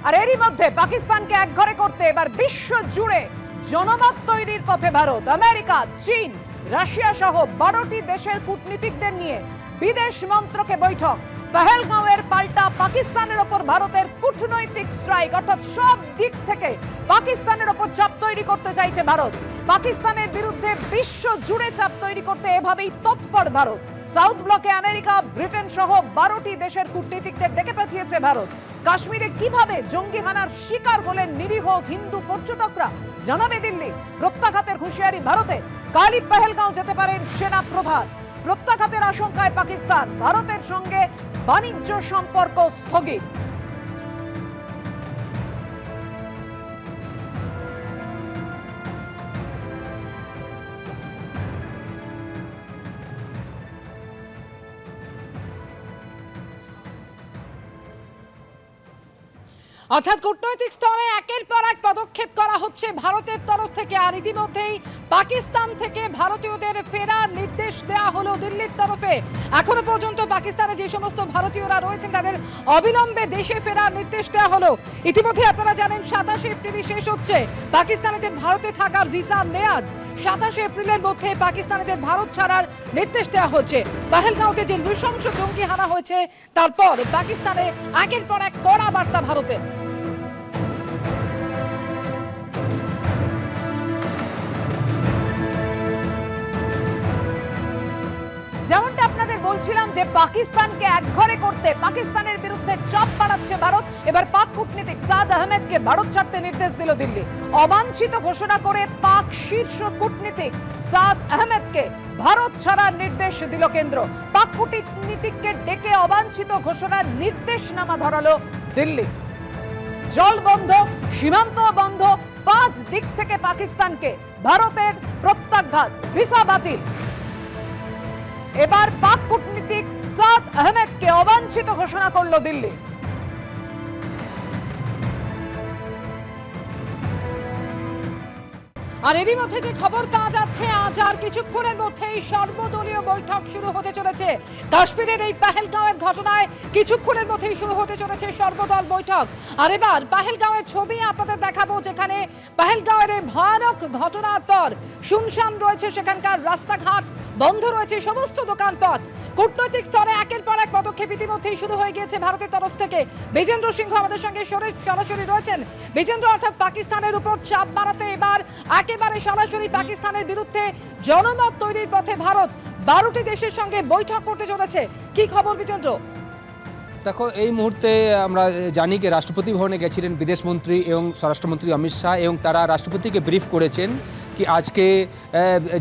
আর এরই মধ্যে পাকিস্তানকে একঘরে করতে এবার বিশ্ব জুড়ে জনমত তৈরির পথে ভারত, আমেরিকা, চীন, রাশিয়া সহ 12টি দেশের কূটনীতিকদের নিয়ে বিদেশ মন্ত্রকে বৈঠক। পহেলগাঁওয়ের পাল্টা পাকিস্তানের ওপর ভারতের কূটনৈতিক স্ট্রাইক, অর্থাৎ সব দিক থেকে পাকিস্তানের ওপর চাপ তৈরি করতে চাইছে ভারত। পাকিস্তানের বিরুদ্ধে বিশ্ব জুড়ে চাপ তৈরি করতে এভাবেই তৎপর ভারত। সাউথ ব্লকে আমেরিকা, ব্রিটেন সহ 12টি দেশের কূটনীতিকদের ডেকে পাঠিয়েছে ভারত। কাশ্মীরে কিভাবে জঙ্গি হানার শিকার হলেন নিরীহ হিন্দু পর্যটকরা জানাবে দিল্লি। প্রত্যাঘাতের হুঁশিয়ারি ভারতের। কালই পহেলগাঁও যেতে পারেন সেনা প্রধান। প্রত্যাঘাতের আশঙ্কায় পাকিস্তান, ভারতের সঙ্গে বাণিজ্য সম্পর্ক স্থগিত। অর্থাৎ কূটনৈতিক স্তরে একের পর এক পদক্ষেপ করা হচ্ছে ভারতের তরফ থেকে। আর ইতিমধ্যেই পাকিস্তান থেকে ভারতীয়দের ফেরার নির্দেশ দেওয়া হলো দিল্লির তরফে। এখনো পর্যন্ত পাকিস্তানে যে সমস্ত ভারতীয়রা রয়েছেন তাদের অবিলম্বে দেশে ফেরার নির্দেশ দেওয়া হলো। ইতিমধ্যে আপনারা জানেন 27 এপ্রিলই শেষ হচ্ছে পাকিস্তানিদের ভারতে থাকার ভিসার মেয়াদ। 27 এপ্রিলের মধ্যে পাকিস্তানিদের ভারত ছাড়ার নির্দেশ দেওয়া হচ্ছে। পহেলগাঁওতে যে নৃশংস জঙ্গি হানা হয়েছে তারপর পাকিস্তানে একের পর এক কড়া বার্তা ভারতের। যেমনটা আপনাদের বলছিলাম যে পাকিস্তানকে একঘরে করতে পাকিস্তানের বিরুদ্ধে চাপ বাড়াচ্ছে ভারত। এবার পাক কূটনীতিক সাদ আহমেদকে ভারত ছাড়তে নির্দেশ দিল দিল্লি। অবাঞ্ছিত ঘোষণা করে পাক শীর্ষ কূটনীতিক সাদ আহমেদকে ভারত ছাড়ার নির্দেশ দিল কেন্দ্র। পাক কূটনীতিককে ডেকে অবাঞ্ছিত ঘোষণার নির্দেশনামা ধরালো দিল্লি। জল বন্ধ, সীমান্ত বন্ধ, 5 দিক থেকে পাকিস্তানকে ভারতের প্রত্যাঘাত, ভিসা বাতিল। এবার পাক কূটনীতিক সাদ আহমেদকে অবাঞ্ছিত ঘোষণা করলো দিল্লি। আর এরই মধ্যে যে খবর পাওয়া যাচ্ছে আজ আর কিছুক্ষণের মধ্যেই সর্বদলীয় বৈঠক শুরু হতে চলেছে। কাশ্মীরের এই পহেলগাঁওয়ের ঘটনায় কিছুক্ষণের মধ্যেই শুরু হতে চলেছে সর্বদল বৈঠক। আর এবার পহেলগাঁওয়ের ছবি আপনাদের দেখাবো, যেখানে পহেলগাঁওয়ের এই ভয়ানক ঘটনার পর শুনশান রয়েছে সেখানকার রাস্তাঘাট, বন্ধ রয়েছে সমস্ত দোকানপাট। কূটনৈতিক স্তরে একের পর এক পদক্ষেপ ইতিমধ্যেই শুরু হয়ে গিয়েছে ভারতের তরফ থেকে। বিজেন্দ্র সিংহ আমাদের সঙ্গে সরাসরি রয়েছেন। বিজেন্দ্র, অর্থাৎ পাকিস্তানের উপর চাপ বাড়াতে এবার একেবারে সরাসরি পাকিস্তানের বিরুদ্ধে জনমত তৈরির পথে ভারত 12টি দেশের সঙ্গে বৈঠক করতে চলেছে। কি খবর বিজেন্দ্র? দেখো, এই মুহূর্তে আমরা জানি যে রাষ্ট্রপতি ভবনে গেছিলেন বিদেশমন্ত্রী এবং স্বরাষ্ট্রমন্ত্রী অমিত শাহ, এবং তারা রাষ্ট্রপতিকে ব্রিফ করেছেন কি আজকে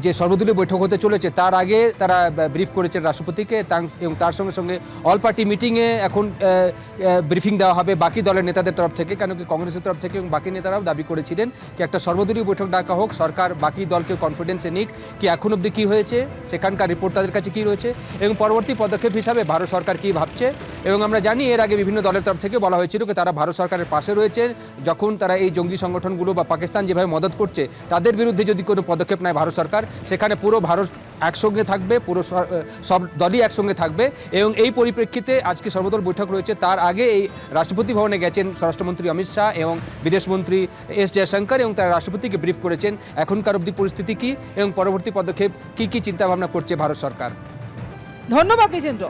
যে সর্বদলীয় বৈঠক হতে চলেছে তার আগে তারা ব্রিফ করেছেন রাষ্ট্রপতিকে, এবং তার সঙ্গে সঙ্গে অল পার্টি মিটিংয়ে এখন ব্রিফিং দেওয়া হবে বাকি দলের নেতাদের তরফ থেকে। কেন কি কংগ্রেসের তরফ থেকে এবং বাকি নেতারাও দাবি করেছিলেন কি একটা সর্বদলীয় বৈঠক ডাকা হোক, সরকার বাকি দলকে কনফিডেন্সে নিক কি এখন অবধি কী হয়েছে, সেখানকার রিপোর্ট তাদের কাছে কী রয়েছে এবং পরবর্তী পদক্ষেপ হিসাবে ভারত সরকার কী ভাবছে। এবং আমরা জানি এর আগে বিভিন্ন দলের তরফ থেকে বলা হয়েছিল যে তারা ভারত সরকারের পাশে রয়েছে যখন তারা এই জঙ্গি সংগঠনগুলো বা পাকিস্তান যেভাবে মদত করছে তাদের বিরুদ্ধে যদি কোনো পদক্ষেপ নেয় ভারত সরকার, সেখানে পুরো ভারত একসঙ্গে থাকবে, পুরো সব দলই একসঙ্গে থাকবে। এবং এই পরিপ্রেক্ষিতে আজকে সর্বদল বৈঠক রয়েছে। তার আগে এই রাষ্ট্রপতি ভবনে গেছেন স্বরাষ্ট্রমন্ত্রী অমিত শাহ এবং বিদেশমন্ত্রী এস জয়শঙ্কর, এবং তারা রাষ্ট্রপতিকে ব্রিফ করেছেন এখনকার অবধি পরিস্থিতি কী এবং পরবর্তী পদক্ষেপ কী কী চিন্তাভাবনা করছে ভারত সরকার। ধন্যবাদ বিজেন্দ্র।